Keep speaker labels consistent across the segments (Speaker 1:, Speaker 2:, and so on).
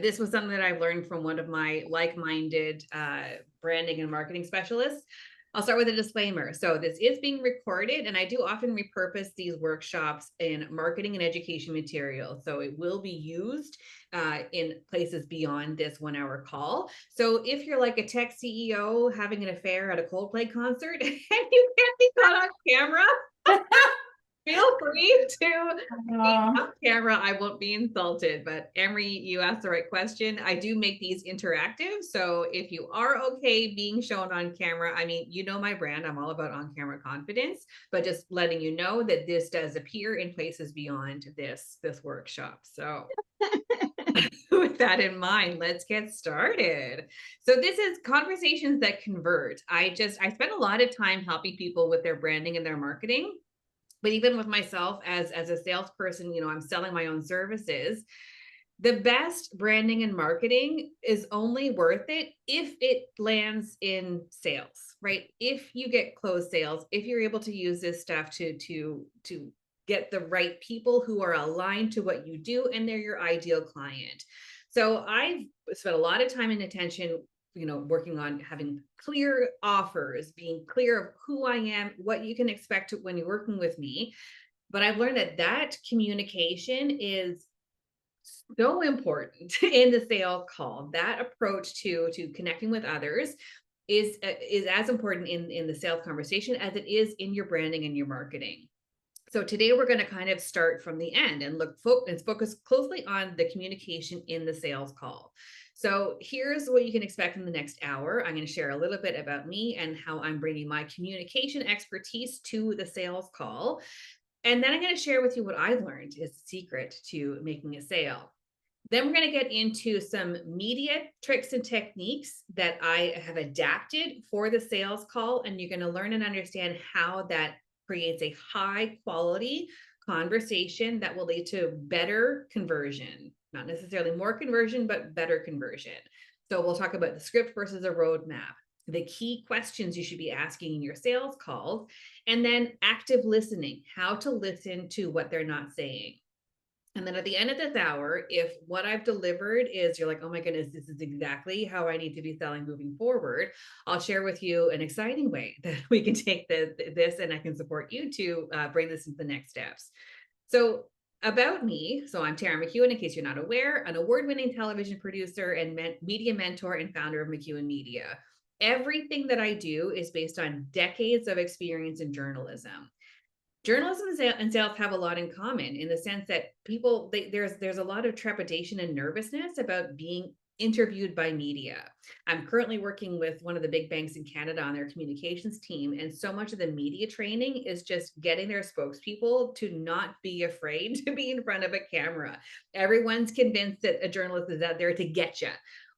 Speaker 1: This was something that I learned from one of my like-minded branding and marketing specialists. I'll start with a disclaimer. So this is being recorded, and I do often repurpose these workshops in marketing and education material. So it will be used in places beyond this 1 hour call. So if you're like a tech CEO having an affair at a Coldplay concert and you can't be caught on camera, feel free to be
Speaker 2: Uh,
Speaker 1: off camera. I won't be insulted. But Emery, you asked the right question. I do make these interactive. So if you are okay being shown on camera, I mean, you know my brand. I'm all about on-camera confidence, but just letting you know that this does appear in places beyond this workshop. So with that in mind, let's get started. So this is conversations that convert. I spend a lot of time helping people with their branding and their marketing, but even with myself as a salesperson, I'm selling my own services. The best branding and marketing is only worth it if it lands in sales, right? If you get closed sales, if you're able to use this stuff to get the right people who are aligned to what you do and they're your ideal client. So I've spent a lot of time and attention, working on having clear offers, being clear of who I am, what you can expect when you're working with me. But I've learned that communication is so important in the sales call. That approach to connecting with others is as important in the sales conversation as it is in your branding and your marketing. So today we're going to kind of start from the end and focus closely on the communication in the sales call. So here's what you can expect in the next hour. I'm going to share a little bit about me and how I'm bringing my communication expertise to the sales call. And then I'm going to share with you what I've learned is the secret to making a sale. Then we're going to get into some media tricks and techniques that I have adapted for the sales call. And you're going to learn and understand how that creates a high quality conversation that will lead to better conversion, not necessarily more conversion, but better conversion. So we'll talk about the script versus a roadmap, the key questions you should be asking in your sales calls, and then active listening, how to listen to what they're not saying. And then at the end of this hour, if what I've delivered is you're like, oh my goodness, this is exactly how I need to be selling moving forward, I'll share with you an exciting way that we can take this and I can support you to bring this into the next steps. So, about me, so I'm Tara McEwen, in case you're not aware, an award winning television producer and media mentor and founder of McEwen Media. Everything that I do is based on decades of experience in journalism. Journalism and sales have a lot in common in the sense that there's a lot of trepidation and nervousness about being interviewed by media. I'm currently working with one of the big banks in Canada on their communications team, and so much of the media training is just getting their spokespeople to not be afraid to be in front of a camera. Everyone's convinced that a journalist is out there to get you,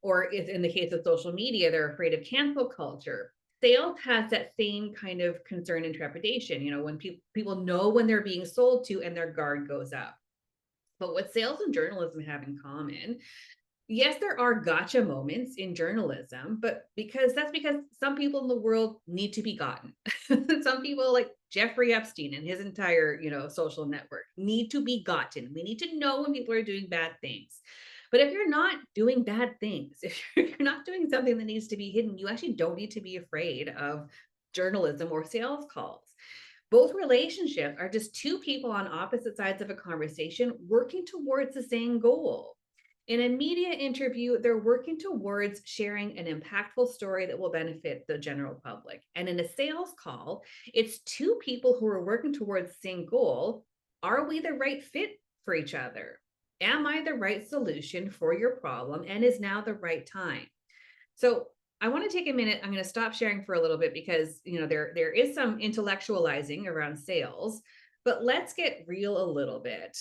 Speaker 1: or if in the case of social media, they're afraid of cancel culture. Sales has that same kind of concern and trepidation, when people know when they're being sold to and their guard goes up. But what sales and journalism have in common, yes, there are gotcha moments in journalism, but because some people in the world need to be gotten. Some people like Jeffrey Epstein and his entire, social network need to be gotten. We need to know when people are doing bad things. But if you're not doing bad things, if you're not doing something that needs to be hidden, you actually don't need to be afraid of journalism or sales calls. Both relationships are just two people on opposite sides of a conversation working towards the same goal. In a media interview, they're working towards sharing an impactful story that will benefit the general public. And in a sales call, it's two people who are working towards the same goal. Are we the right fit for each other? Am I the right solution for your problem? And is now the right time? So I want to take a minute. I'm going to stop sharing for a little bit because there is some intellectualizing around sales, but let's get real a little bit.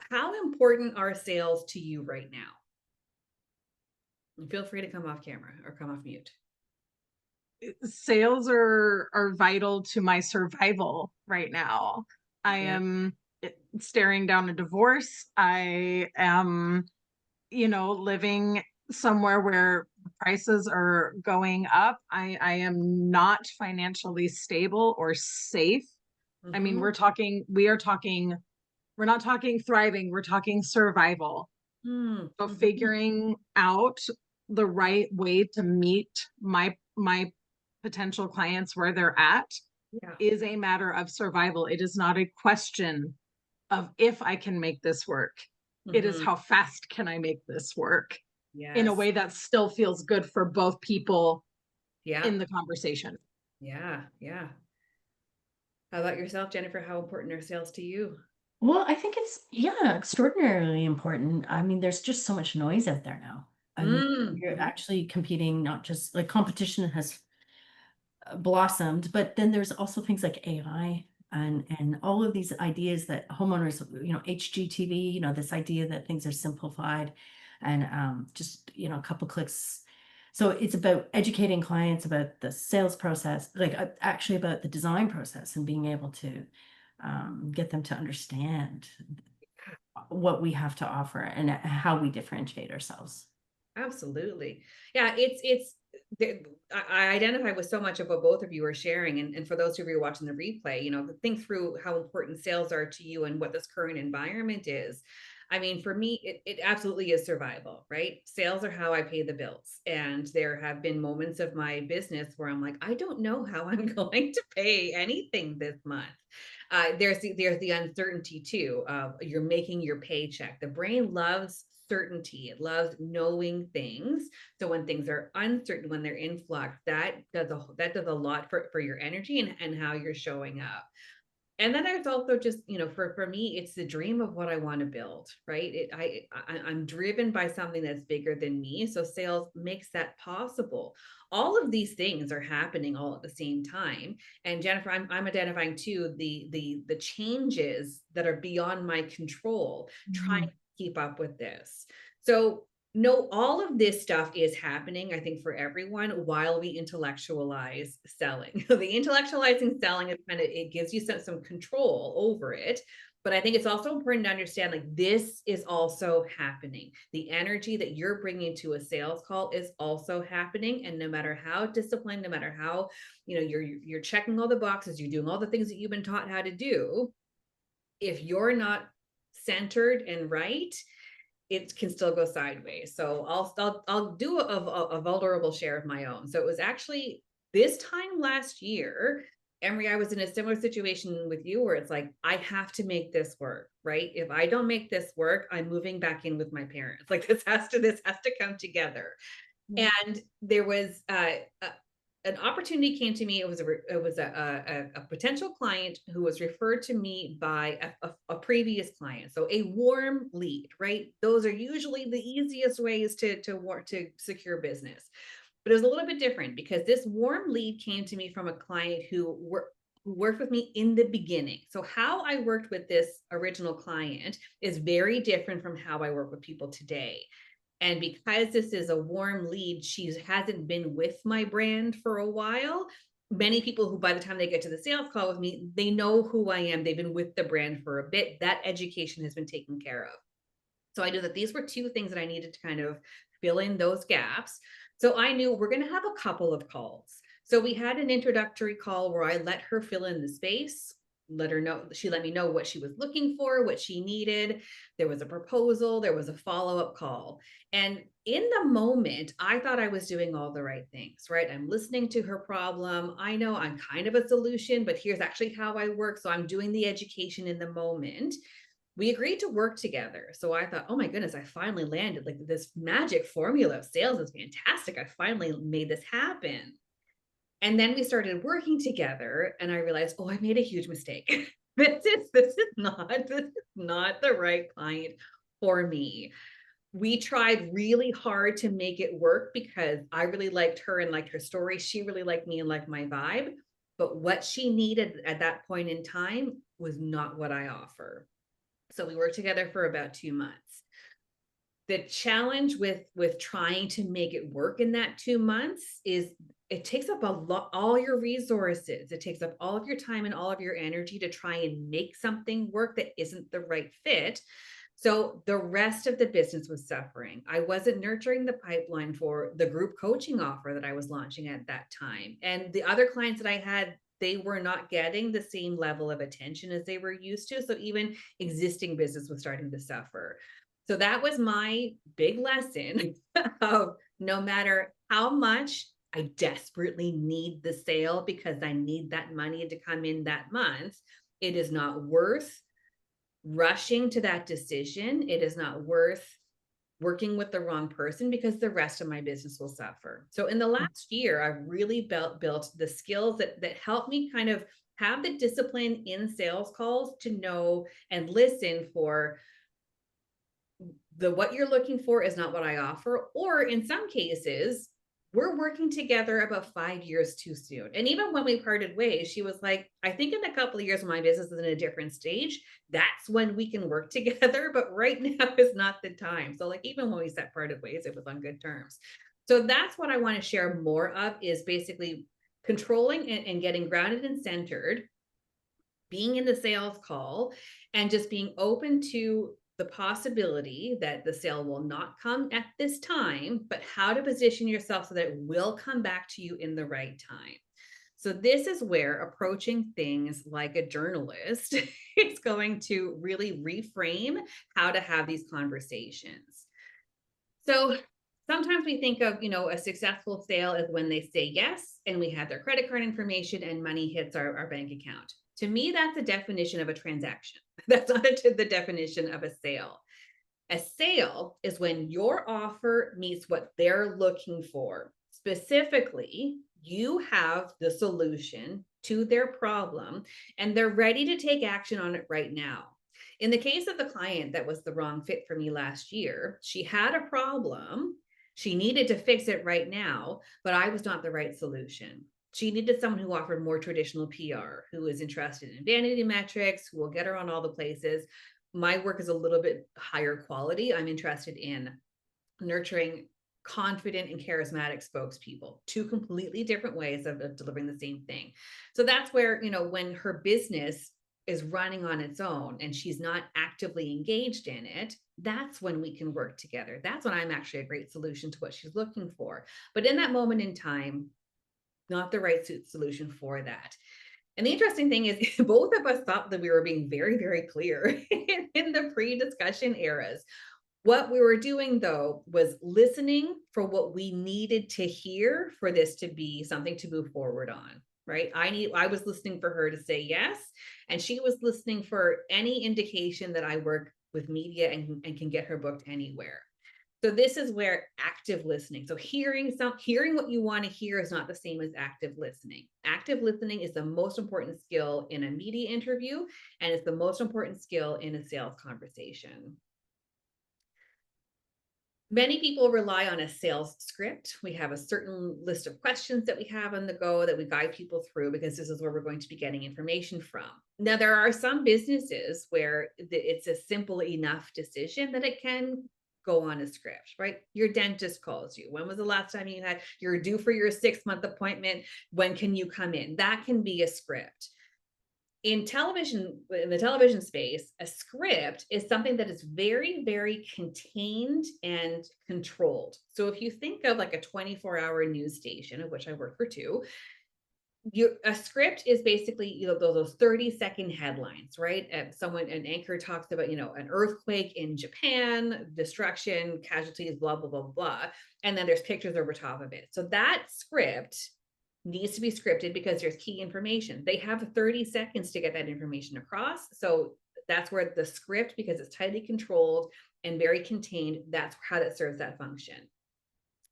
Speaker 1: How important are sales to you right now? And feel free to come off camera or come off mute.
Speaker 2: Sales are vital to my survival right now. I
Speaker 1: Yeah.
Speaker 2: am staring down a divorce. I am, living somewhere where prices are going up. I am not financially stable or safe. I mean,
Speaker 1: Hmm.
Speaker 2: we're not talking thriving, we're talking survival. So
Speaker 1: Mhm.
Speaker 2: figuring out the right way to meet my potential clients where they're at
Speaker 1: Yeah.
Speaker 2: is a matter of survival. It is not a question of if I can make this work. It is
Speaker 1: Mhm.
Speaker 2: how fast can I make this work in a
Speaker 1: Yes.
Speaker 2: way that still feels good for both people
Speaker 1: Yeah.
Speaker 2: in the conversation.
Speaker 1: Yeah. Yeah. How about yourself, Jennifer? How important are sales to you?
Speaker 3: Well, I think it's, yeah, extraordinarily important. I mean, there's just so much noise out there now. I mean, you're
Speaker 1: Mhm.
Speaker 3: actually competing, not just like competition has blossomed, but then there's also things like AI and all of these ideas that homeowners, HGTV, this idea that things are simplified and just, a couple clicks. So it's about educating clients about the sales process, like actually about the design process and being able to get them to understand what we have to offer and how we differentiate ourselves.
Speaker 1: Absolutely. Yeah, it's the I identify with so much of what both of you are sharing. And for those of you watching the replay, think through how important sales are to you and what this current environment is. I mean, for me, it absolutely is survival, right? Sales are how I pay the bills. And there have been moments of my business where I'm like, I don't know how I'm going to pay anything this month. There's the uncertainty too. You're making your paycheck. The brain loves certainty. It loves knowing things. So when things are uncertain, when they're in flux, that does a lot for your energy and how you're showing up. And then there's also just, for me, it's the dream of what I want to build, right? I'm driven by something that's bigger than me. So sales makes that possible. All of these things are happening all at the same time. And Jennifer, I'm identifying too the changes that are beyond my control, trying
Speaker 3: Mhm.
Speaker 1: to keep up with this. So no, all of this stuff is happening, I think, for everyone while we intellectualize selling. The intellectualizing selling is kind of, it gives you some control over it. But I think it's also important to understand like this is also happening. The energy that you're bringing to a sales call is also happening. And no matter how disciplined, no matter how, you're checking all the boxes, you're doing all the things that you've been taught how to do, if you're not centered and right, it can still go sideways. So I'll do a vulnerable share of my own. So it was actually this time last year, Emery, I was in a similar situation with you where it's like, I have to make this work, right? If I don't make this work, I'm moving back in with my parents. Like this has to come together.
Speaker 3: Yeah.
Speaker 1: And there was an opportunity came to me. It was a potential client who was referred to me by a previous client. So a warm lead, right? Those are usually the easiest ways to work to secure business. But it was a little bit different because this warm lead came to me from a client who worked with me in the beginning. So how I worked with this original client is very different from how I work with people today. And because this is a warm lead, she hasn't been with my brand for a while. Many people who, by the time they get to the sales call with me, they know who I am. They've been with the brand for a bit. That education has been taken care of. So I knew that these were two things that I needed to kind of fill in those gaps. So I knew we're going to have a couple of calls. So we had an introductory call where I let her fill in the space, let her know, she let me know what she was looking for, what she needed. There was a proposal, there was a follow-up call. And in the moment, I thought I was doing all the right things, right? I'm listening to her problem. I know I'm kind of a solution, but here's actually how I work. So I'm doing the education in the moment. We agreed to work together. So I thought, oh my goodness, I finally landed. Like this magic formula of sales is fantastic. I finally made this happen. And then we started working together and I realized, oh, I made a huge mistake. This is not the right client for me. We tried really hard to make it work because I really liked her and liked her story. She really liked me and liked my vibe. But what she needed at that point in time was not what I offer. So we worked together for about 2 months. The challenge with trying to make it work in that 2 months is it takes up a lot, all your resources. It takes up all of your time and all of your energy to try and make something work that isn't the right fit. So the rest of the business was suffering. I wasn't nurturing the pipeline for the group coaching offer that I was launching at that time. And the other clients that I had, they were not getting the same level of attention as they were used to. So even existing business was starting to suffer. So that was my big lesson of no matter how much I desperately need the sale because I need that money to come in that month, it is not worth rushing to that decision. It is not worth working with the wrong person because the rest of my business will suffer. So in the last year, I've really built the skills that help me kind of have the discipline in sales calls to know and listen for what you're looking for is not what I offer. Or in some cases, we're working together about 5 years too soon. And even when we parted ways, she was like, I think in a couple of years when my business is in a different stage, that's when we can work together. But right now is not the time. So like even when we parted ways, it was on good terms. So that's what I want to share more of is basically controlling and getting grounded and centered, being in the sales call and just being open to the possibility that the sale will not come at this time, but how to position yourself so that it will come back to you in the right time. So this is where approaching things like a journalist is going to really reframe how to have these conversations. So sometimes we think of, a successful sale as when they say yes and we have their credit card information and money hits our bank account. To me, that's a definition of a transaction. That's not the definition of a sale. A sale is when your offer meets what they're looking for. Specifically, you have the solution to their problem and they're ready to take action on it right now. In the case of the client that was the wrong fit for me last year, she had a problem. She needed to fix it right now, but I was not the right solution. She needed someone who offered more traditional PR, who is interested in vanity metrics, who will get her on all the places. My work is a little bit higher quality. I'm interested in nurturing confident and charismatic spokespeople, two completely different ways of delivering the same thing. So that's where, when her business is running on its own and she's not actively engaged in it, that's when we can work together. That's when I'm actually a great solution to what she's looking for. But in that moment in time, not the right solution for that. And the interesting thing is both of us thought that we were being very, very clear in the pre-discussion eras. What we were doing though was listening for what we needed to hear for this to be something to move forward on, right? I was listening for her to say yes, and she was listening for any indication that I work with media and can get her booked anywhere. So this is where active listening. So hearing what you want to hear is not the same as active listening. Active listening is the most important skill in a media interview, and it's the most important skill in a sales conversation. Many people rely on a sales script. We have a certain list of questions that we have on the go that we guide people through because this is where we're going to be getting information from. Now, there are some businesses where it's a simple enough decision that it can go on a script, right? Your dentist calls you. When was the last time you're due for your 6-month appointment? When can you come in? That can be a script. In the television space, a script is something that is very, very contained and controlled. So if you think of like a 24-hour news station, of which I work for two, a script is basically, those 30-second headlines, right? An anchor talks about, an earthquake in Japan, destruction, casualties, blah, blah, blah, blah. And then there's pictures over top of it. So that script needs to be scripted because there's key information. They have 30 seconds to get that information across. So that's where the script, because it's tightly controlled and very contained, that's how that serves that function.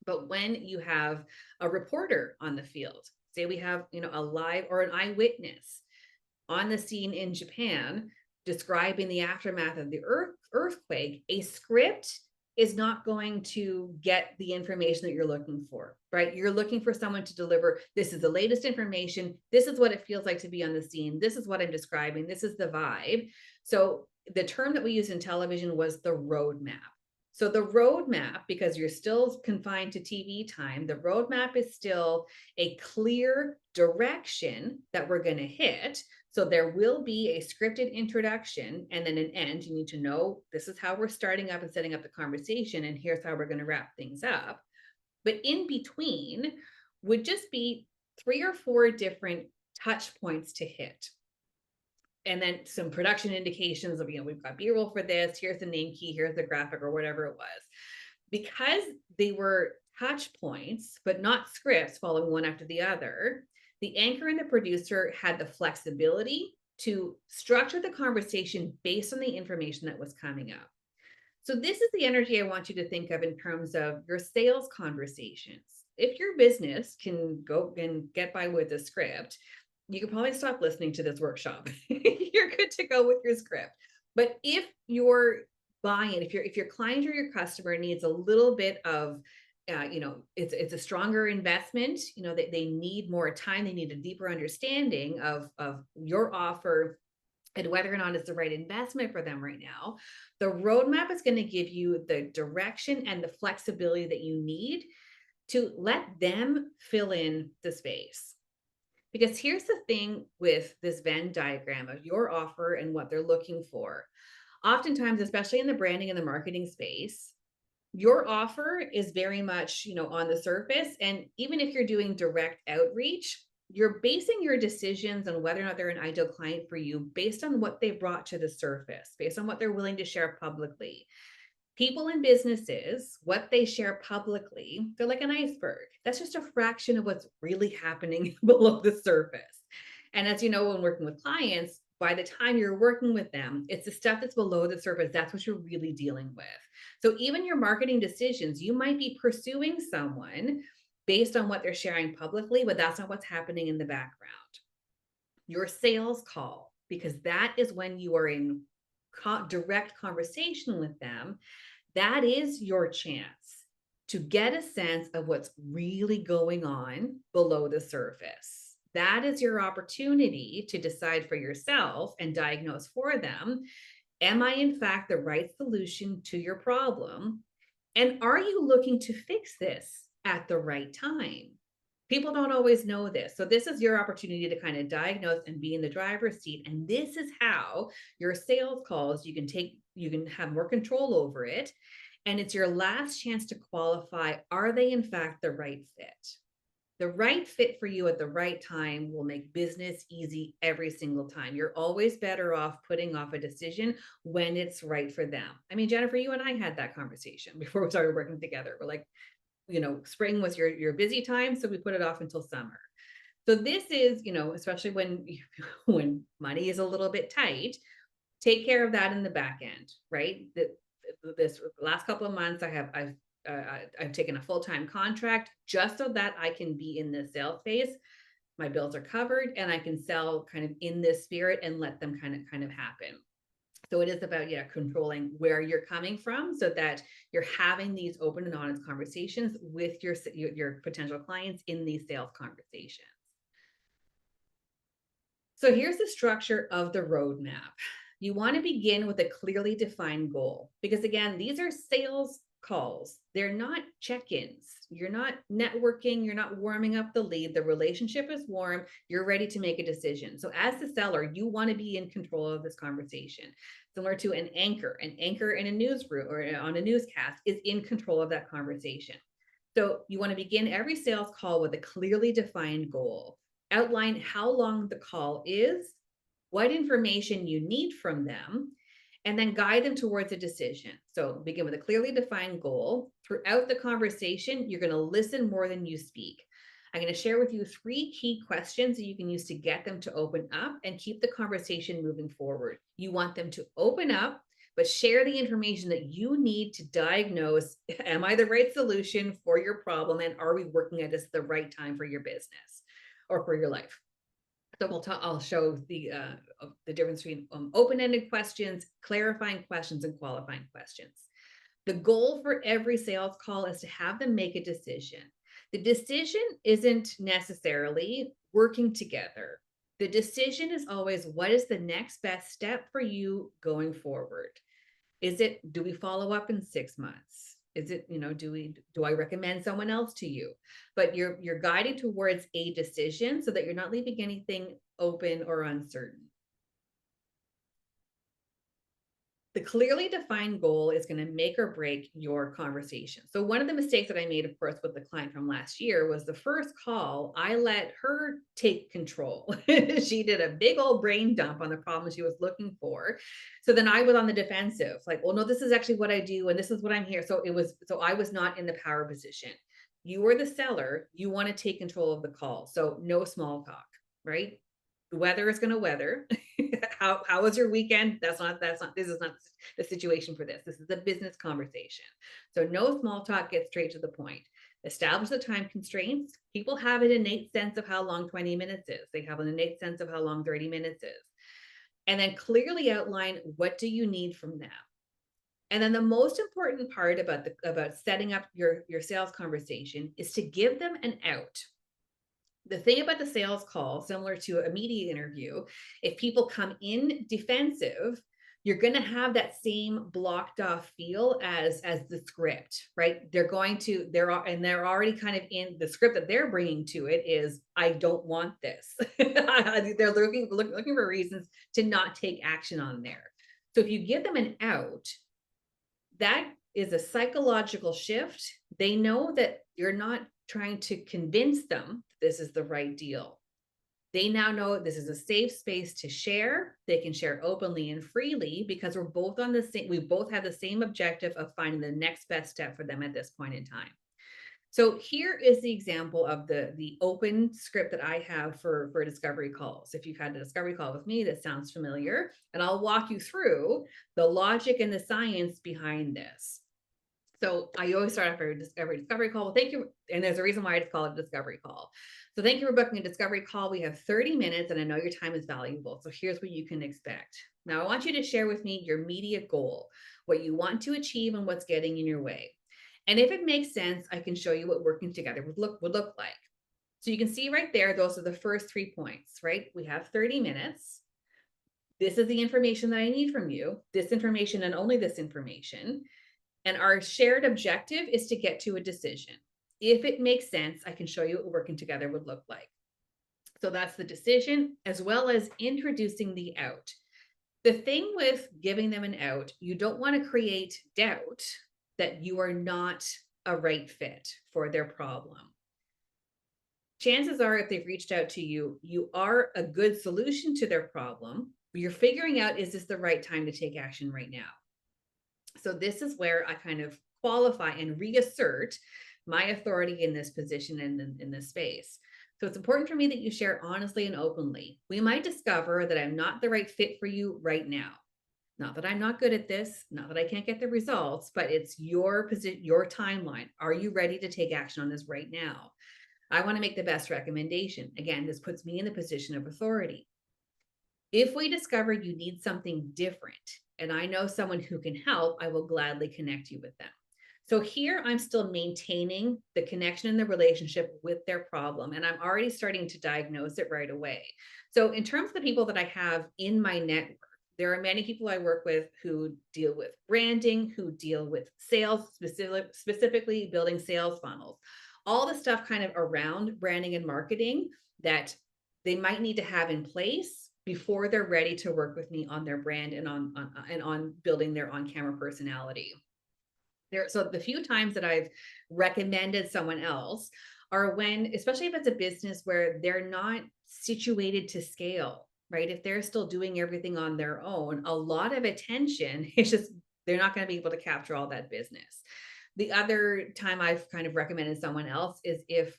Speaker 1: But when you have a reporter on the field, say we have, a live or an eyewitness on the scene in Japan describing the aftermath of the earthquake, a script is not going to get the information that you're looking for, right? You're looking for someone to deliver, this is the latest information. This is what it feels like to be on the scene. This is what I'm describing. This is the vibe. So the term that we use in television was the roadmap. So the roadmap, because you're still confined to TV time, the roadmap is still a clear direction that we're going to hit. So there will be a scripted introduction and then an end. You need to know this is how we're starting up and setting up the conversation, and here's how we're going to wrap things up. But in between would just be 3 or 4 different touch points to hit. and then some production indications of, we've got B-roll for this, here's the name key, here's the graphic, or whatever it was. Because they were touch points, but not scripts following one after the other, the anchor and the producer had the flexibility to structure the conversation based on the information that was coming up. So this is the energy I want you to think of in terms of your sales conversations. If your business can go and get by with a script, you can probably stop listening to this workshop. You're good to go with your script. But if your buy-in, if your client or your customer needs a little bit of it's a stronger investment, they need more time, they need a deeper understanding of your offer and whether or not it's the right investment for them right now. The roadmap is going to give you the direction and the flexibility that you need to let them fill in the space. Because here's the thing with this Venn diagram of your offer and what they're looking for. Oftentimes, especially in the branding and the marketing space, your offer is very much, on the surface. And even if you're doing direct outreach, you're basing your decisions on whether or not they're an ideal client for you based on what they brought to the surface, based on what they're willing to share publicly. People and businesses, what they share publicly, they're like an iceberg. That's just a fraction of what's really happening below the surface. And as you know, when working with clients, by the time you're working with them, it's the stuff that's below the surface. That's what you're really dealing with. So even your marketing decisions, you might be pursuing someone based on what they're sharing publicly, but that's not what's happening in the background. Your sales call, because that is when you are in direct conversation with them, that is your chance to get a sense of what's really going on below the surface. That is your opportunity to decide for yourself and diagnose for them, am I in fact the right solution to your problem? And are you looking to fix this at the right time? People don't always know this. So this is your opportunity to kind of diagnose and be in the driver's seat. And this is how your sales calls, you can have more control over it. And it's your last chance to qualify, are they in fact the right fit? The right fit for you at the right time will make business easy every single time. You're always better off putting off a decision when it's right for them. I mean, Jennifer, you and I had that conversation before we started working together. We're like, spring was your busy time, so we put it off until summer. So this is, especially when money is a little bit tight, take care of that in the back end, right? This last couple of months, I've taken a full-time contract just so that I can be in the sales phase. My bills are covered and I can sell kind of in this spirit and let them kind of happen. So it is about, controlling where you're coming from so that you're having these open and honest conversations with your potential clients in these sales conversations. So here's the structure of the roadmap. You want to begin with a clearly defined goal because, again, these are sales calls. They're not check-ins. You're not networking. You're not warming up the lead. The relationship is warm. You're ready to make a decision. So as the seller, you want to be in control of this conversation. Similar to an anchor in a newsroom or on a newscast is in control of that conversation. So you want to begin every sales call with a clearly defined goal. Outline how long the call is, what information you need from them, and then guide them towards a decision. So begin with a clearly defined goal. Throughout the conversation, you're going to listen more than you speak. I'm going to share with you 3 key questions that you can use to get them to open up and keep the conversation moving forward. You want them to open up, but share the information that you need to diagnose, am I the right solution for your problem? And are we working at this the right time for your business or for your life? So I'll show the difference between open-ended questions, clarifying questions, and qualifying questions. The goal for every sales call is to have them make a decision. The decision isn't necessarily working together. The decision is always, what is the next best step for you going forward? Is it, do we follow up in 6 months? Is it, do I recommend someone else to you? But you're guiding towards a decision so that you're not leaving anything open or uncertain. The clearly defined goal is going to make or break your conversation. So one of the mistakes that I made, of course, with the client from last year was the first call, I let her take control. She did a big old brain dump on the problem she was looking for. So then I was on the defensive, like, well, no, this is actually what I do, and this is what I'm here. So I was not in the power position. You are the seller. You want to take control of the call. So no small talk, right? The weather is going to weather. How was your weekend? This is not the situation for this. This is a business conversation. So no small talk, get straight to the point. Establish the time constraints. People have an innate sense of how long 20 minutes is. They have an innate sense of how long 30 minutes is. And then clearly outline, what do you need from them? And then the most important part about setting up your sales conversation is to give them an out. The thing about the sales call, similar to a media interview, if people come in defensive, you're going to have that same blocked off feel as the script, right? They're already kind of in the script that they're bringing to it is, I don't want this. They're looking for reasons to not take action on there. So if you give them an out, that is a psychological shift. They know that you're not trying to convince them this is the right deal. They now know this is a safe space to share. They can share openly and freely because we both have the same objective of finding the next best step for them at this point in time. So here is the example of the open script that I have for discovery calls. If you've had a discovery call with me, that sounds familiar, and I'll walk you through the logic and the science behind this. So I always start after every discovery call. Well, thank you. And there's a reason why I just call it a discovery call. So thank you for booking a discovery call. We have 30 minutes and I know your time is valuable. So here's what you can expect. Now I want you to share with me your immediate goal, what you want to achieve and what's getting in your way. And if it makes sense, I can show you what working together would look like. So you can see right there, those are the first 3 points, right? We have 30 minutes. This is the information that I need from you, this information and only this information. And our shared objective is to get to a decision. If it makes sense, I can show you what working together would look like. So that's the decision, as well as introducing the out. The thing with giving them an out, you don't want to create doubt that you are not a right fit for their problem. Chances are, if they've reached out to you, you are a good solution to their problem. You're figuring out, is this the right time to take action right now? So this is where I kind of qualify and reassert my authority in this position and in this space. So it's important for me that you share honestly and openly. We might discover that I'm not the right fit for you right now. Not that I'm not good at this, not that I can't get the results, but it's your position, your timeline. Are you ready to take action on this right now? I want to make the best recommendation. Again, this puts me in the position of authority. If we discover you need something different, and I know someone who can help, I will gladly connect you with them. So here I'm still maintaining the connection and the relationship with their problem, and I'm already starting to diagnose it right away. So in terms of the people that I have in my network, there are many people I work with who deal with branding, who deal with sales, specifically building sales funnels, all the stuff kind of around branding and marketing that they might need to have in place before they're ready to work with me on their brand and on building their on-camera personality. So the few times that I've recommended someone else are when, especially if it's a business where they're not situated to scale, right? If they're still doing everything on their own, a lot of attention, it's just, they're not going to be able to capture all that business. The other time I've kind of recommended someone else is if,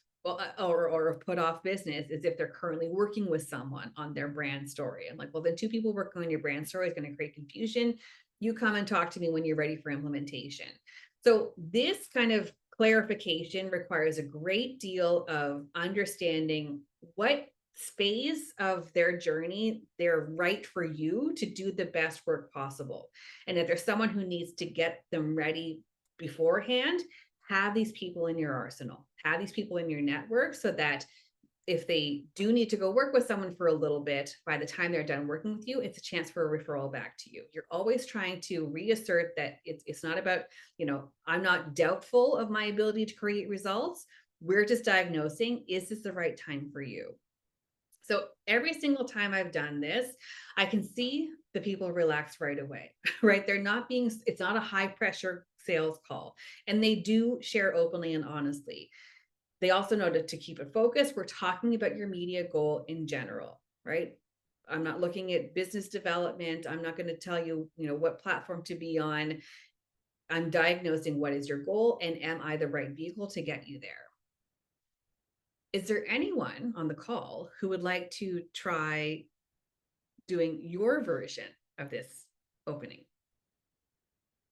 Speaker 1: or put off business is if they're currently working with someone on their brand story. I'm like, well, then 2 people working on your brand story is going to create confusion. You come and talk to me when you're ready for implementation. So this kind of clarification requires a great deal of understanding what phase of their journey they're right for you to do the best work possible. And if there's someone who needs to get them ready beforehand, have these people in your arsenal, have these people in your network so that if they do need to go work with someone for a little bit, by the time they're done working with you, it's a chance for a referral back to you. You're always trying to reassert that it's not about, I'm not doubtful of my ability to create results. We're just diagnosing, is this the right time for you? So every single time I've done this, I can see the people relax right away, right? They're not being, it's not a high pressure sales call. And they do share openly and honestly. They also know to keep it focused. We're talking about your media goal in general, right? I'm not looking at business development. I'm not going to tell you, what platform to be on. I'm diagnosing what is your goal and am I the right vehicle to get you there? Is there anyone on the call who would like to try doing your version of this opening?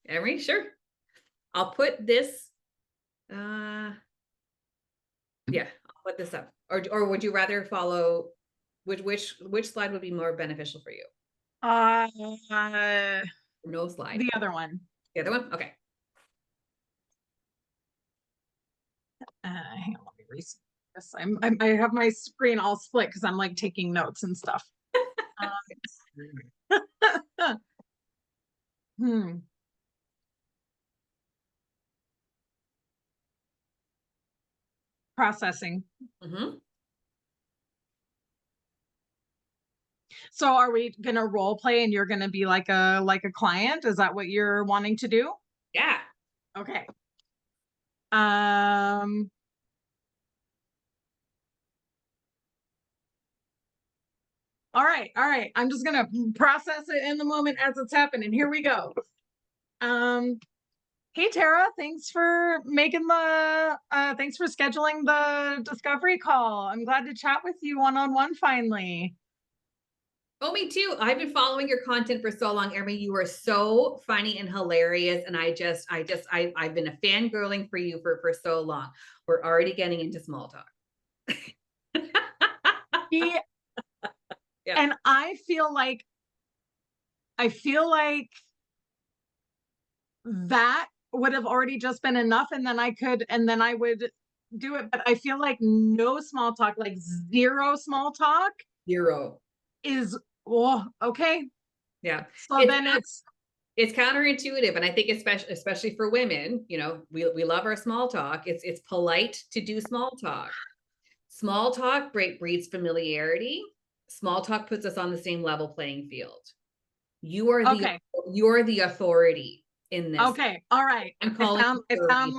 Speaker 1: Emery, sure. I'll put this, yeah, I'll put this up. Or would you rather follow, which slide would be more beneficial for you? No slide.
Speaker 2: The other one.
Speaker 1: The other one? Okay.
Speaker 2: Hang on, let me reset this. I have my screen all split because I'm like taking notes and stuff. Processing. So are we gonna role play and you're gonna be like a client? Is that what you're wanting to do?
Speaker 1: Yeah.
Speaker 2: Okay. All right. I'm just gonna process it in the moment as it's happening. Here we go. Hey Tara, thanks for thanks for scheduling the discovery call. I'm glad to chat with you one-on-one finally.
Speaker 1: Oh, me too. I've been following your content for so long, Emery. You are so funny and hilarious. And I've been a fangirling for you for so long. We're already getting into small talk.
Speaker 2: Yeah. And I feel like that would have already just been enough. And then I would do it. But I feel like no small talk, like zero small talk.
Speaker 1: Zero.
Speaker 2: Is, okay.
Speaker 1: Yeah.
Speaker 2: So
Speaker 1: it's counterintuitive. And I think especially for women, we love our small talk. It's polite to do small talk. Small talk breeds familiarity. Small talk puts us on the same level playing field. You are the authority in this.
Speaker 2: Okay. All right. I found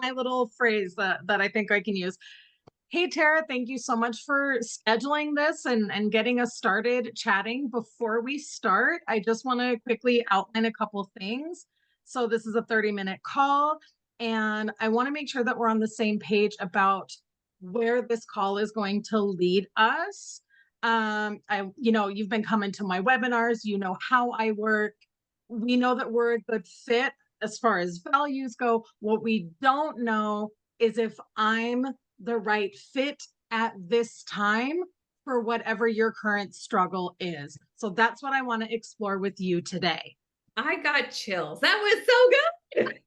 Speaker 2: my little phrase that I think I can use. Hey, Tara, thank you so much for scheduling this and getting us started chatting. Before we start, I just want to quickly outline a couple things. So this is a 30-minute call, and I want to make sure that we're on the same page about where this call is going to lead us. You've been coming to my webinars, you know how I work. We know that we're a good fit as far as values go. What we don't know is if I'm the right fit at this time for whatever your current struggle is. So that's what I want to explore with you today.
Speaker 1: I got chills. That was so good.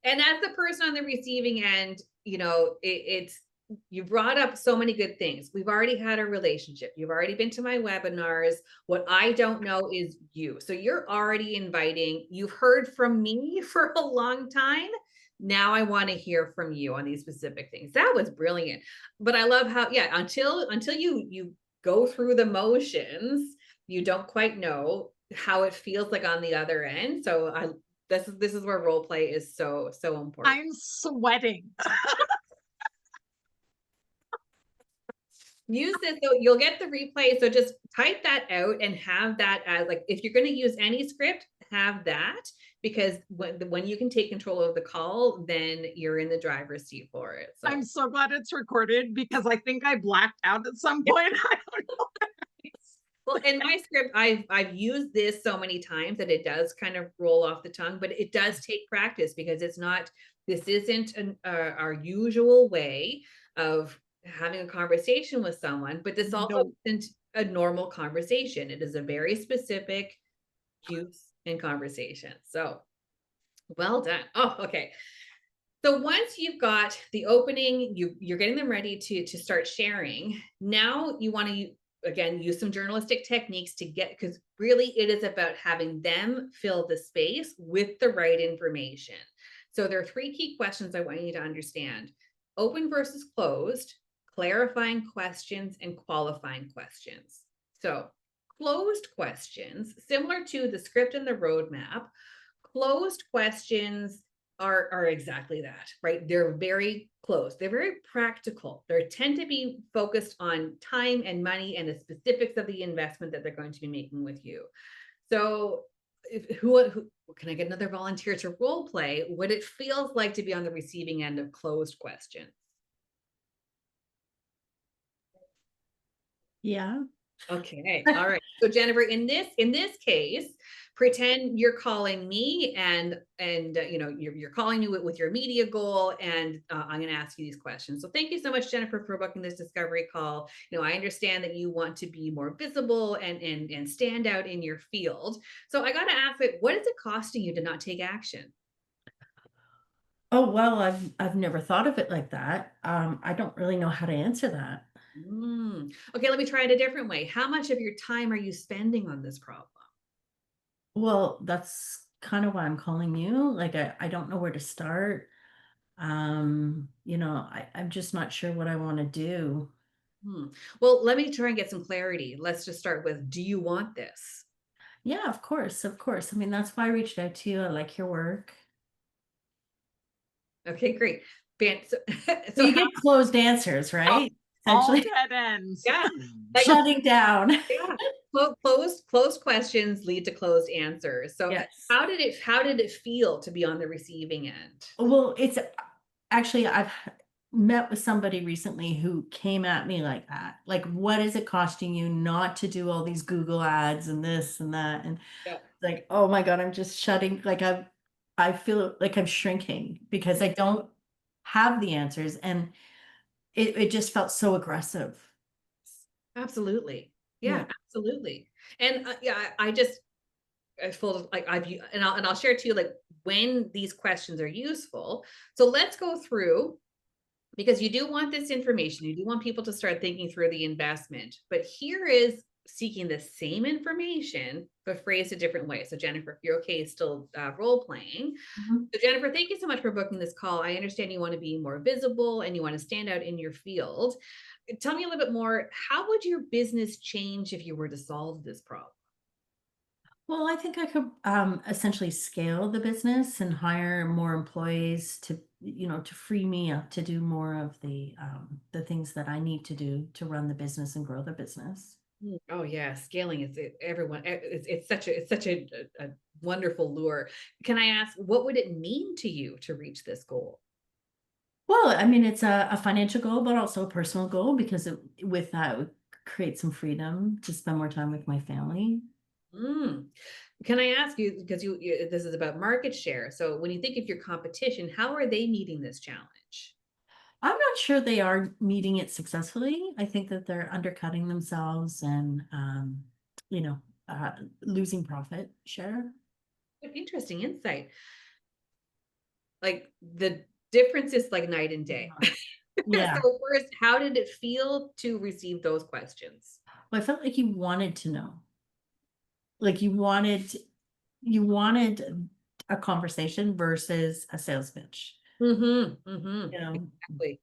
Speaker 1: And as the person on the receiving end, you brought up so many good things. We've already had a relationship. You've already been to my webinars. What I don't know is you. So you're already inviting. You've heard from me for a long time. Now I want to hear from you on these specific things. That was brilliant. But I love how, until you go through the motions, you don't quite know how it feels like on the other end. So this is where role play is so important.
Speaker 2: I'm sweating.
Speaker 1: Use this, so you'll get the replay. So just type that out and have that as if you're going to use any script, have that, because when you can take control of the call, then you're in the driver's seat for it. So
Speaker 2: I'm so glad it's recorded because I think I blacked out at some point. I don't know.
Speaker 1: Well, in my script, I've used this so many times that it does kind of roll off the tongue, but it does take practice because this isn't our usual way of having a conversation with someone, but this also isn't a normal conversation. It is a very specific use in conversation. So well done. Oh, okay. So once you've got the opening, you're getting them ready to start sharing. Now you want to again use some journalistic techniques to because really it is about having them fill the space with the right information. So there are 3 key questions I want you to understand: open versus closed, clarifying questions, and qualifying questions. So closed questions, similar to the script and the roadmap, closed questions are exactly that, right? They're very closed. They're very practical. They tend to be focused on time and money and the specifics of the investment that they're going to be making with you. So who can I get another volunteer to role play what it feels like to be on the receiving end of closed questions?
Speaker 3: Yeah.
Speaker 1: Okay. All right. So Jennifer, in this case, pretend you're calling me and you know you're calling me with your media goal, and I'm going to ask you these questions. So thank you so much, Jennifer, for booking this discovery call. You know, I understand that you want to be more visible and stand out in your field. So I got to ask it, what is it costing you to not take action?
Speaker 3: Oh, well, I've never thought of it like that. I don't really know how to answer that.
Speaker 1: Okay, let me try it a different way. How much of your time are you spending on this problem?
Speaker 3: Well, that's kind of why I'm calling you. Like I don't know where to start. I'm just not sure what I want to do.
Speaker 1: Hmm. Well, let me try and get some clarity. Let's just start with, do you want this?
Speaker 3: Yeah, of course, of course. I mean, that's why I reached out to you. I like your work.
Speaker 1: Okay, great. So,
Speaker 3: So
Speaker 1: so
Speaker 3: you
Speaker 1: how,
Speaker 3: get closed answers,
Speaker 2: All,
Speaker 3: right?
Speaker 2: all
Speaker 3: Essentially
Speaker 2: dead ends.
Speaker 1: yeah, like,
Speaker 3: shutting down.
Speaker 1: yeah, closed questions lead to closed answers. So
Speaker 3: Yes.
Speaker 1: how did it feel to be on the receiving end?
Speaker 3: Well, it's actually, I've met with somebody recently who came at me like that. Like, what is it costing you not to do all these Google ads and this and that? And
Speaker 1: Yeah.
Speaker 3: like, oh my God, I'm just shutting, like I feel like I'm shrinking because I don't have the answers. And it just felt so aggressive.
Speaker 1: Absolutely. Yeah,
Speaker 3: Yeah.
Speaker 1: absolutely. And yeah, I just I feel like and I'll share too like when these questions are useful. So let's go through because you do want this information. You do want people to start thinking through the investment. But here is seeking the same information, but phrased a different way. So, Jennifer, if you're okay, still role playing.
Speaker 3: Mhm.
Speaker 1: So, Jennifer, thank you so much for booking this call. I understand you want to be more visible and you want to stand out in your field. Tell me a little bit more. How would your business change if you were to solve this problem?
Speaker 3: Well, I think I could essentially scale the business and hire more employees to, to free me up to do more of the things that I need to do to run the business and grow the business.
Speaker 1: Oh yeah, scaling is everyone. It's such a wonderful lure. Can I ask, what would it mean to you to reach this goal?
Speaker 3: Well, I mean, it's a financial goal, but also a personal goal because with that, it would create some freedom to spend more time with my family.
Speaker 1: Mm. Can I ask you, because this is about market share. So when you think of your competition, how are they meeting this challenge?
Speaker 3: I'm not sure they are meeting it successfully. I think that they're undercutting themselves and, you know, uh, losing profit share.
Speaker 1: What interesting insight. Like the difference is like night and day.
Speaker 3: Yeah.
Speaker 1: So first, how did it feel to receive those questions?
Speaker 3: Well, I felt like you wanted to know. Like you wanted a conversation versus a sales pitch,
Speaker 1: Mm-hmm. Mm-hmm.
Speaker 3: you know?
Speaker 1: Exactly.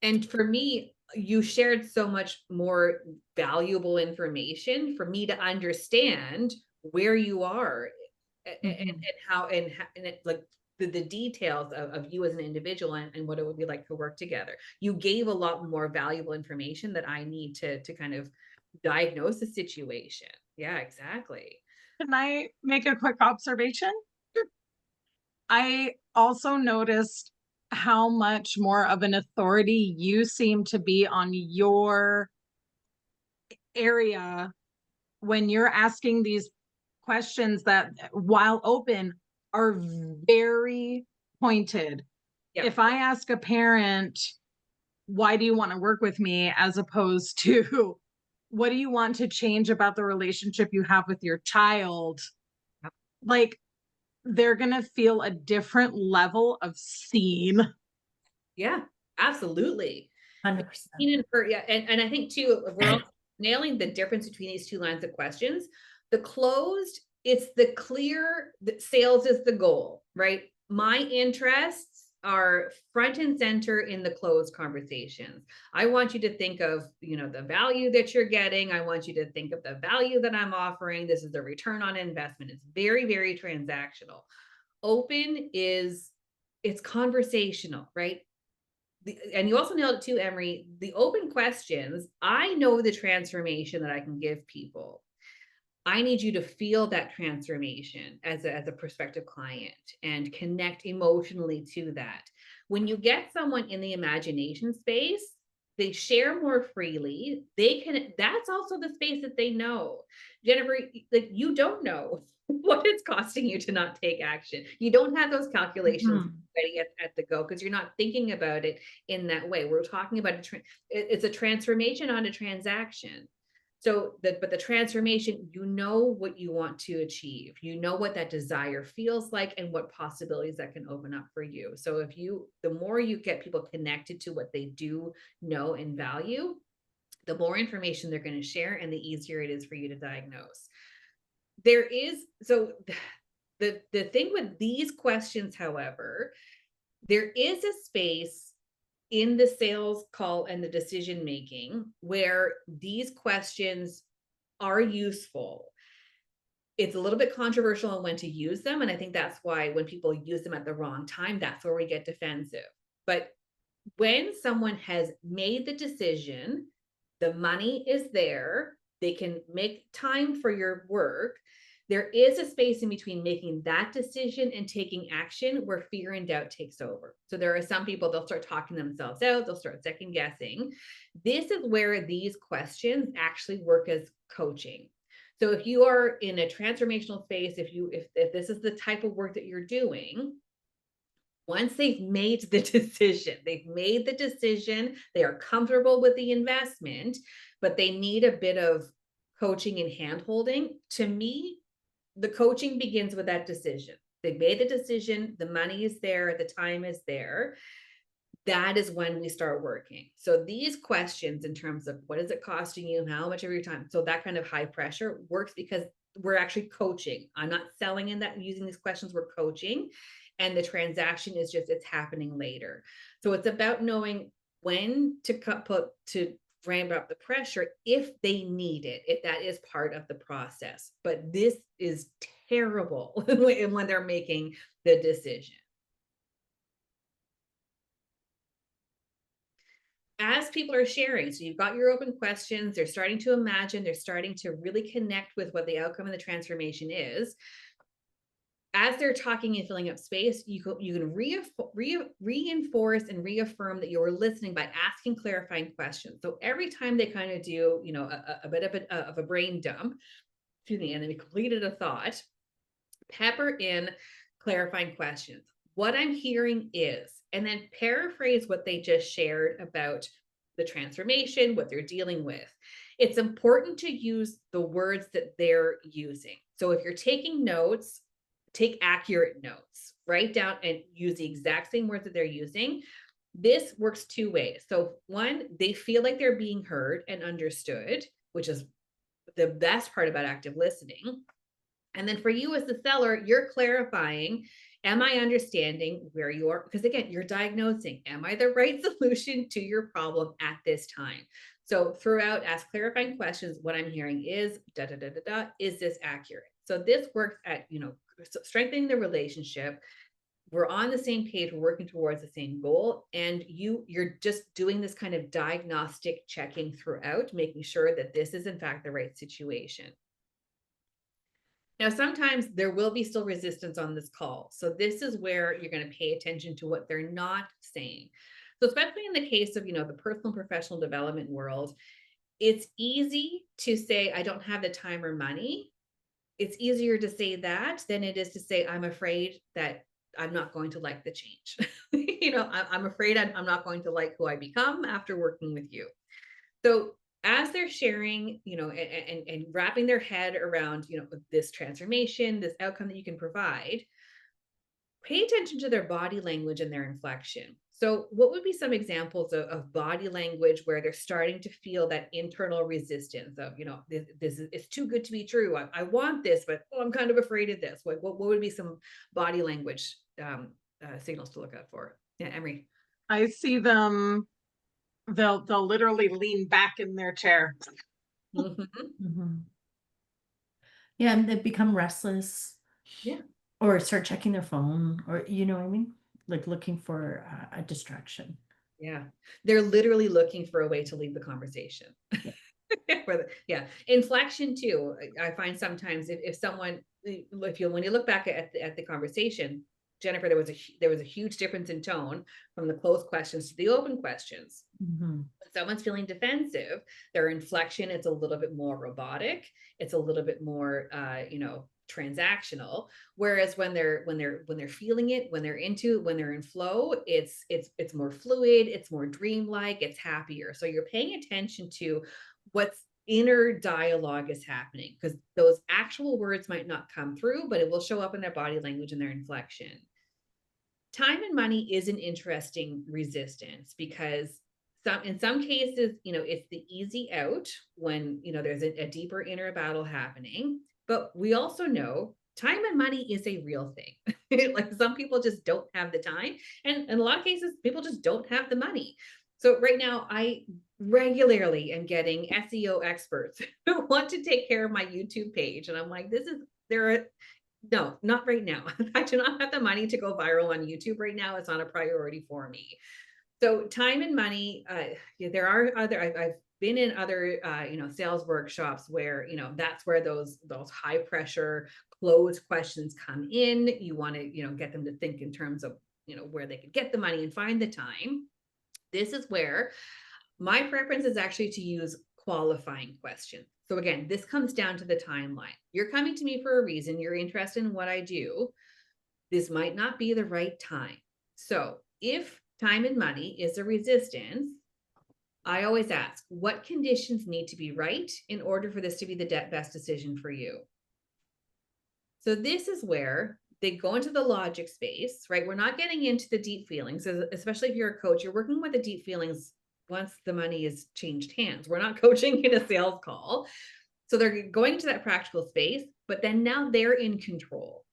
Speaker 1: And for me, you shared so much more valuable information for me to understand where you are
Speaker 3: Mhm.
Speaker 1: and it, like the details of you as an individual and what it would be like to work together. You gave a lot more valuable information that I need to kind of diagnose the situation. Yeah, exactly.
Speaker 2: Can I make a quick observation? I also noticed how much more of an authority you seem to be on your area when you're asking these questions that, while open, are very pointed.
Speaker 1: Yeah.
Speaker 2: If I ask a parent, why do you want to work with me, as opposed to what do you want to change about the relationship you have with your child, like they're going to feel a different level of seen.
Speaker 1: Yeah, absolutely.
Speaker 3: 100%.
Speaker 1: Yeah, and I think too, if we're all nailing the difference between these two lines of questions. The closed, it's the clear that sales is the goal, right? My interests are front and center in the closed conversations. I want you to think of, the value that you're getting. I want you to think of the value that I'm offering. This is the return on investment. It's very, very transactional. Open is, it's conversational, right? And you also nailed it too, Emery. The open questions, I know the transformation that I can give people. I need you to feel that transformation as a prospective client and connect emotionally to that. When you get someone in the imagination space, they share more freely. That's also the space that they know. Jennifer, like, you don't know what it's costing you to not take action. You don't have those calculations
Speaker 3: Mhm.
Speaker 1: ready at the go because you're not thinking about it in that way. We're talking about it's a transformation on a transaction. So but the transformation, you know what you want to achieve. You know what that desire feels like and what possibilities that can open up for you. So the more you get people connected to what they do know and value, the more information they're going to share and the easier it is for you to diagnose. So the thing with these questions, however, there is a space in the sales call and the decision making where these questions are useful. It's a little bit controversial on when to use them. And I think that's why when people use them at the wrong time, that's where we get defensive. But when someone has made the decision, the money is there, they can make time for your work. There is a space in between making that decision and taking action where fear and doubt takes over. So there are some people, they'll start talking themselves out, they'll start second guessing. This is where these questions actually work as coaching. So if you are in a transformational space, if this is the type of work that you're doing, once they've made the decision, they are comfortable with the investment, but they need a bit of coaching and hand-holding. To me, the coaching begins with that decision. They've made the decision, the money is there, the time is there. That is when we start working. So these questions in terms of what is it costing you, how much of your time, so that kind of high pressure works because we're actually coaching. I'm not selling in that using these questions, we're coaching. And the transaction is just, it's happening later. So it's about knowing when to ramp up the pressure if they need it, if that is part of the process. But this is terrible when they're making the decision. As people are sharing, so you've got your open questions, they're starting to imagine, they're starting to really connect with what the outcome of the transformation is. As they're talking and filling up space, you can reinforce and reaffirm that you're listening by asking clarifying questions. So every time they kind of do, a bit of a brain dump, excuse me, and then we completed a thought, pepper in clarifying questions. What I'm hearing is, and then paraphrase what they just shared about the transformation, what they're dealing with. It's important to use the words that they're using. So if you're taking notes, take accurate notes, write down and use the exact same words that they're using. This works two ways. So one, they feel like they're being heard and understood, which is the best part about active listening. And then for you as the seller, you're clarifying, am I understanding where you are? Because again, you're diagnosing, am I the right solution to your problem at this time? So throughout, ask clarifying questions. What I'm hearing is is this accurate? So this works at, strengthening the relationship. We're on the same page, we're working towards the same goal. And you're just doing this kind of diagnostic checking throughout, making sure that this is in fact the right situation. Now, sometimes there will be still resistance on this call. So this is where you're going to pay attention to what they're not saying. So especially in the case of, the personal and professional development world, it's easy to say, I don't have the time or money. It's easier to say that than it is to say, I'm afraid that I'm not going to like the change. I'm afraid I'm not going to like who I become after working with you. So as they're sharing, and wrapping their head around, this transformation, this outcome that you can provide, pay attention to their body language and their inflection. So what would be some examples of body language where they're starting to feel that internal resistance of, this is, it's too good to be true. I want this, but I'm kind of afraid of this. What would be some body language signals to look out for? Yeah, Emery.
Speaker 2: I see them, they'll literally lean back in their chair.
Speaker 1: Mhm.
Speaker 3: Mhm. Yeah, and they become restless
Speaker 1: Yeah.
Speaker 3: or start checking their phone or, you know what I mean? Like looking for a distraction.
Speaker 1: Yeah. They're literally looking for a way to leave the conversation.
Speaker 3: Yeah.
Speaker 1: Yeah. Inflection too. I find sometimes if someone, if you, when you look back at the conversation, Jennifer, there was a huge difference in tone from the closed questions to the open questions.
Speaker 3: Mhm.
Speaker 1: When someone's feeling defensive, their inflection, it's a little bit more robotic. It's a little bit more, transactional. Whereas when they're feeling it, when they're into, when they're in flow, it's more fluid, it's more dreamlike, it's happier. So you're paying attention to what's inner dialogue is happening, because those actual words might not come through, but it will show up in their body language and their inflection. Time and money is an interesting resistance because in some cases, it's the easy out when, there's a deeper inner battle happening. But we also know time and money is a real thing. Like some people just don't have the time. And in a lot of cases, people just don't have the money. So right now, I regularly am getting SEO experts who want to take care of my YouTube page. And I'm like, there are no, not right now. I do not have the money to go viral on YouTube right now. It's not a priority for me. So time and money, yeah, there are other, I've been in other, sales workshops where, that's where those high pressure closed questions come in. You want to, get them to think in terms of, where they could get the money and find the time. This is where my preference is actually to use qualifying questions. So again, this comes down to the timeline. You're coming to me for a reason. You're interested in what I do. This might not be the right time. So if time and money is a resistance, I always ask, what conditions need to be right in order for this to be the best decision for you? So this is where they go into the logic space, right? We're not getting into the deep feelings, especially if you're a coach, you're working with the deep feelings once the money has changed hands. We're not coaching in a sales call. So they're going to that practical space, but then now they're in control,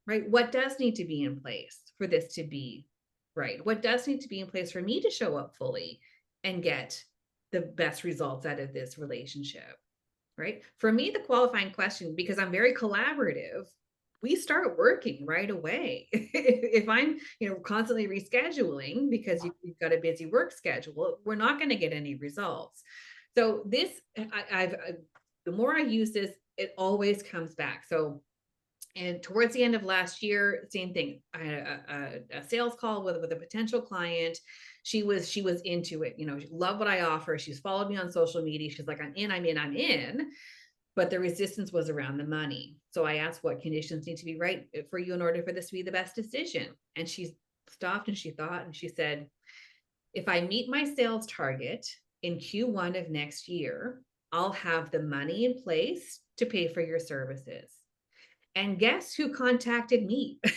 Speaker 1: right? What does need to be in place for this to be right? What does need to be in place for me to show up fully and get the best results out of this relationship? Right? For me, the qualifying question, because I'm very collaborative, we start working right away. If I'm, constantly rescheduling because you've got a busy work schedule, we're not going to get any results. So this, the more I use this, it always comes back. So, and towards the end of last year, same thing. I had a sales call with a potential client. She was into it. She loved what I offer. She's followed me on social media. She's like, I'm in, I'm in, I'm in. But the resistance was around the money. So I asked what conditions need to be right for you in order for this to be the best decision. And she stopped and she thought and she said, if I meet my sales target in Q1 of next year, I'll have the money in place to pay for your services. And guess who contacted me at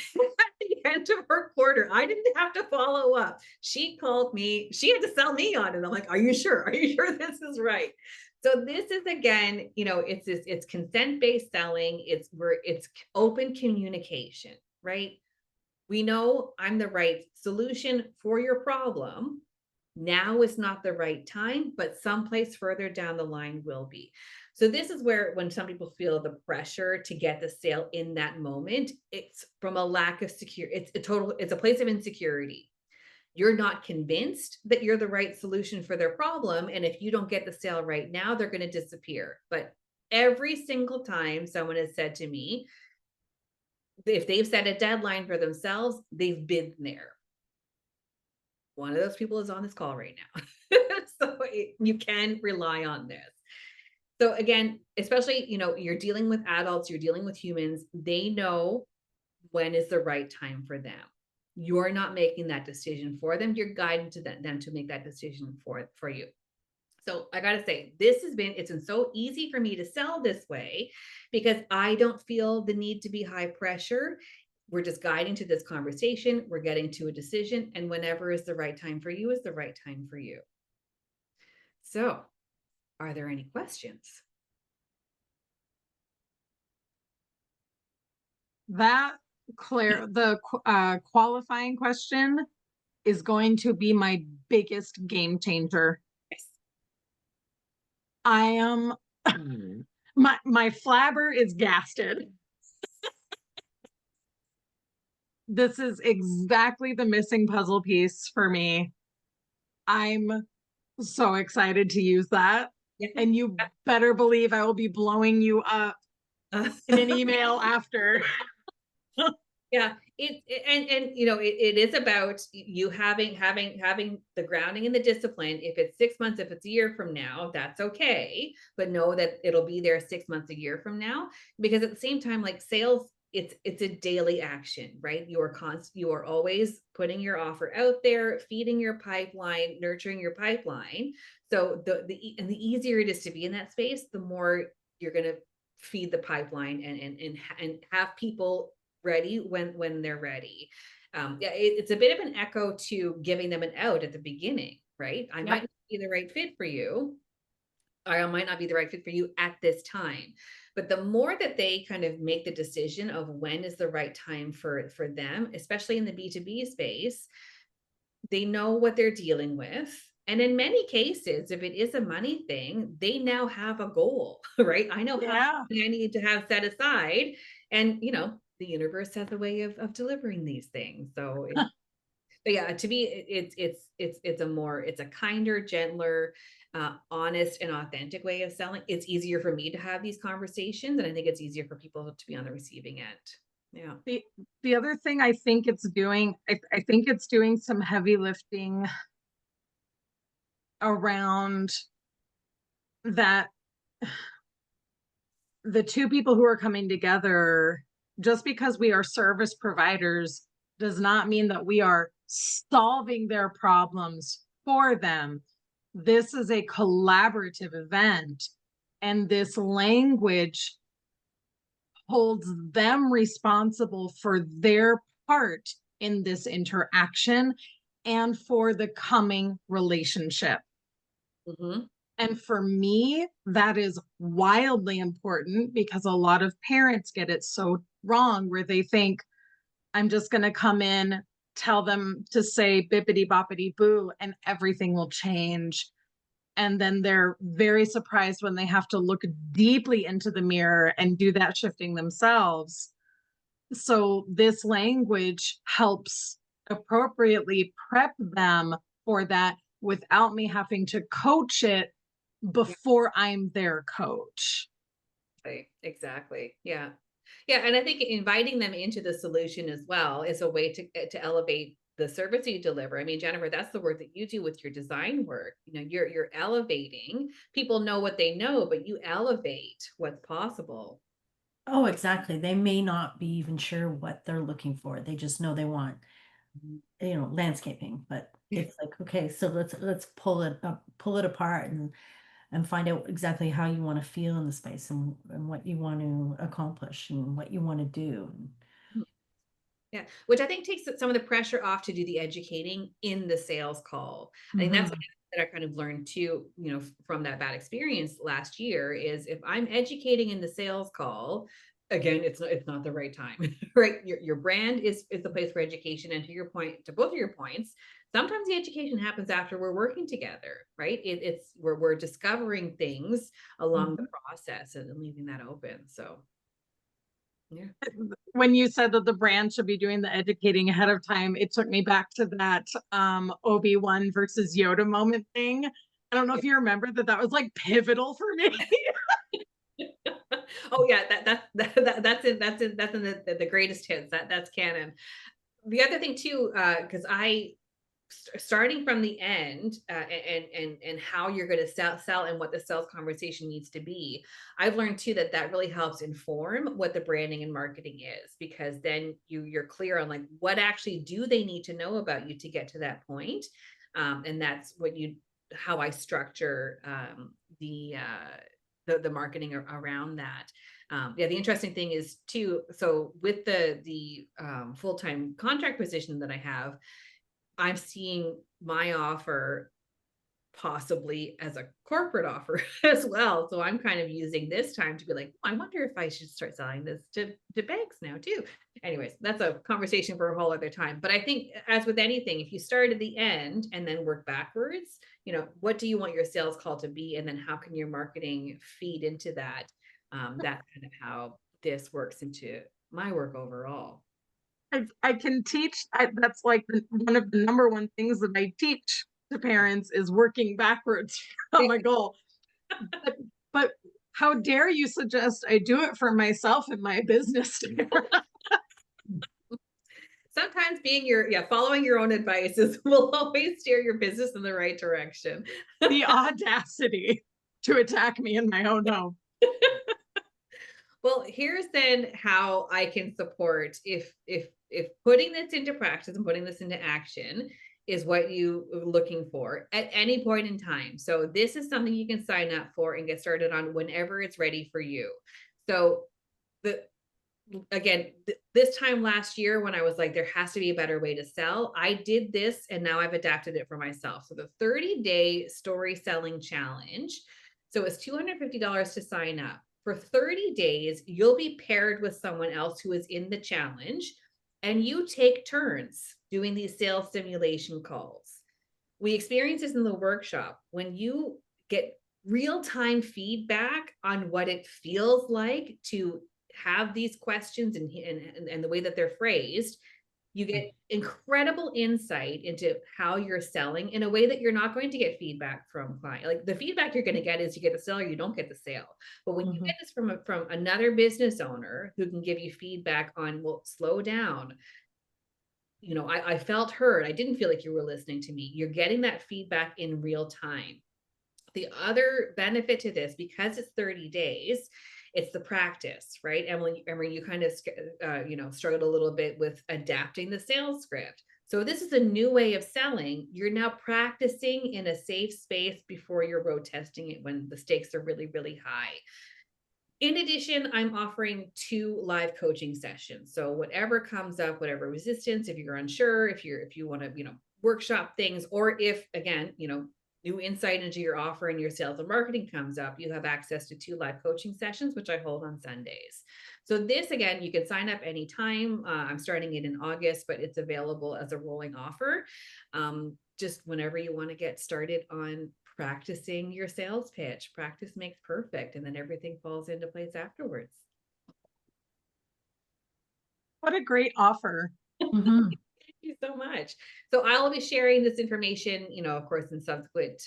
Speaker 1: the end of her quarter? I didn't have to follow up. She called me. She had to sell me on it. I'm like, are you sure? Are you sure this is right? So this is again, it's consent-based selling. It's open communication, right? We know I'm the right solution for your problem. Now is not the right time, but someplace further down the line will be. So this is where when some people feel the pressure to get the sale in that moment, it's from a lack of security. It's a place of insecurity. You're not convinced that you're the right solution for their problem. And if you don't get the sale right now, they're going to disappear. But every single time someone has said to me, if they've set a deadline for themselves, they've been there. One of those people is on this call right now. So you can rely on this. So again, especially, you're dealing with adults, you're dealing with humans, they know when is the right time for them. You're not making that decision for them. You're guiding them to make that decision for you. So I got to say, it's been so easy for me to sell this way because I don't feel the need to be high pressure. We're just guiding to this conversation. We're getting to a decision, and whenever is the right time for you is the right time for you. So are there any questions?
Speaker 2: That Claire, the qualifying question is going to be my biggest game changer.
Speaker 1: Yes.
Speaker 2: I am my flabber is gasted. This is exactly the missing puzzle piece for me. I'm so excited to use that.
Speaker 1: Yeah.
Speaker 2: And you better believe I will be blowing you up in an email after.
Speaker 1: Yeah, and you know, it is about you having the grounding and the discipline. If it's 6 months, if it's a year from now, that's okay. But know that it'll be there 6 months, a year from now. Because at the same time, like sales, it's a daily action, right? You are always putting your offer out there, feeding your pipeline, nurturing your pipeline. So the easier it is to be in that space, the more you're gonna feed the pipeline and have people ready when they're ready. Yeah, it's a bit of an echo to giving them an out at the beginning, right? I might
Speaker 2: Yep.
Speaker 1: not be the right fit for you. I might not be the right fit for you at this time. But the more that they kind of make the decision of when is the right time for them, especially in the B2B space, they know what they're dealing with. And in many cases, if it is a money thing, they now have a goal, right? I know how
Speaker 2: Yeah.
Speaker 1: much I need to have set aside. And, you know, the universe has a way of delivering these things. So, but yeah, to me, it's a kinder, gentler, honest, and authentic way of selling. It's easier for me to have these conversations, and I think it's easier for people to be on the receiving end. Yeah.
Speaker 2: The other thing I think it's doing, I think it's doing some heavy lifting around that the two people who are coming together, just because we are service providers does not mean that we are solving their problems for them. This is a collaborative event, and this language holds them responsible for their part in this interaction and for the coming relationship.
Speaker 1: Mhm.
Speaker 2: And for me, that is wildly important because a lot of parents get it so wrong where they think, I'm just going to come in, tell them to say bippity boppity boo, and everything will change. And then they're very surprised when they have to look deeply into the mirror and do that shifting themselves. So, this language helps appropriately prep them for that without me having to coach it before I'm their coach.
Speaker 1: Exactly. Yeah. Yeah, and I think inviting them into the solution as well is a way to elevate the service you deliver. I mean, Jennifer, that's the work that you do with your design work. You know, you're elevating. People know what they know, but you elevate what's possible.
Speaker 3: Oh, exactly. They may not be even sure what they're looking for. They just know they want, landscaping, but it's like, okay, so let's pull it apart and find out exactly how you want to feel in the space and what you want to accomplish and what you want to do.
Speaker 1: Yeah, which I think takes some of the pressure off to do the educating in the sales call. I think that's what
Speaker 3: Mhm.
Speaker 1: that I kind of learned too, you know, from that bad experience last year is if I'm educating in the sales call, again, it's not the right time, right? Your brand is the place for education. And to your point, to both of your points, sometimes the education happens after we're working together, right? It's we're discovering things along the
Speaker 3: Mhm.
Speaker 1: process and leaving that open. So yeah.
Speaker 2: When you said that the brand should be doing the educating ahead of time, it took me back to that Obi-Wan versus Yoda moment thing. I don't know if you remember that was like pivotal for me.
Speaker 1: Oh yeah, that's in the greatest hits. That's canon. The other thing too, because starting from the end, and how you're going to sell and what the sales conversation needs to be, I've learned too that really helps inform what the branding and marketing is, because then you're clear on like what actually do they need to know about you to get to that point. And that's what you how I structure the marketing around that. Yeah, the interesting thing is too. So with the full time contract position that I have, I'm seeing my offer possibly as a corporate offer as well. So I'm kind of using this time to be like, I wonder if I should start selling this to banks now too. Anyways, that's a conversation for a whole other time. But I think as with anything, if you start at the end and then work backwards, what do you want your sales call to be? And then how can your marketing feed into that? That's kind of how this works into my work overall.
Speaker 2: I can teach. That's like one of the number one things that I teach to parents is working backwards from a goal. But how dare you suggest I do it for myself and my business?
Speaker 1: Sometimes following your own advice will always steer your business in the right direction.
Speaker 2: The audacity to attack me in my own home.
Speaker 1: Well, here's then how I can support if putting this into practice and putting this into action is what you are looking for at any point in time. So this is something you can sign up for and get started on whenever it's ready for you. So this time last year when I was like, there has to be a better way to sell, I did this and now I've adapted it for myself. So the 30-day story selling challenge. So it's $250 to sign up. For 30 days, you'll be paired with someone else who is in the challenge, and you take turns doing these sales stimulation calls. We experience this in the workshop. When you get real-time feedback on what it feels like to have these questions and the way that they're phrased, you get incredible insight into how you're selling in a way that you're not going to get feedback from client. Like the feedback you're going to get is you get the sale or you don't get the sale. But when you get this from another business owner who can give you feedback on, well, slow down. I felt heard. I didn't feel like you were listening to me. You're getting that feedback in real time. The other benefit to this, because it's 30 days, it's the practice, right? Emily, you kind of, struggled a little bit with adapting the sales script. So this is a new way of selling. You're now practicing in a safe space before you're road testing it when the stakes are really, really high. In addition, I'm offering 2 live coaching sessions. So whatever comes up, whatever resistance, if you're unsure, if you want to, workshop things, or if, again, new insight into your offer and your sales and marketing comes up, you have access to 2 live coaching sessions, which I hold on Sundays. So this, again, you can sign up anytime. I'm starting it in August, but it's available as a rolling offer. Just whenever you want to get started on practicing your sales pitch. Practice makes perfect, and then everything falls into place afterwards.
Speaker 2: What a great offer.
Speaker 1: Thank you so much. So I'll be sharing this information, of course, in subsequent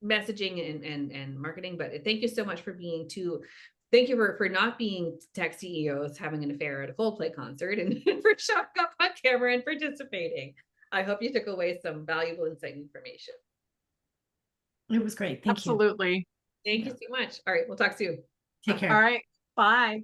Speaker 1: messaging and marketing. But thank you so much for thank you for not being tech CEOs having an affair at a Coldplay concert, and for showing up on camera and participating. I hope you took away some valuable insight and information.
Speaker 3: It was great. Thank you.
Speaker 2: Absolutely.
Speaker 1: Thank you so much. All right, we'll talk soon.
Speaker 3: Take care.
Speaker 2: All right. Bye.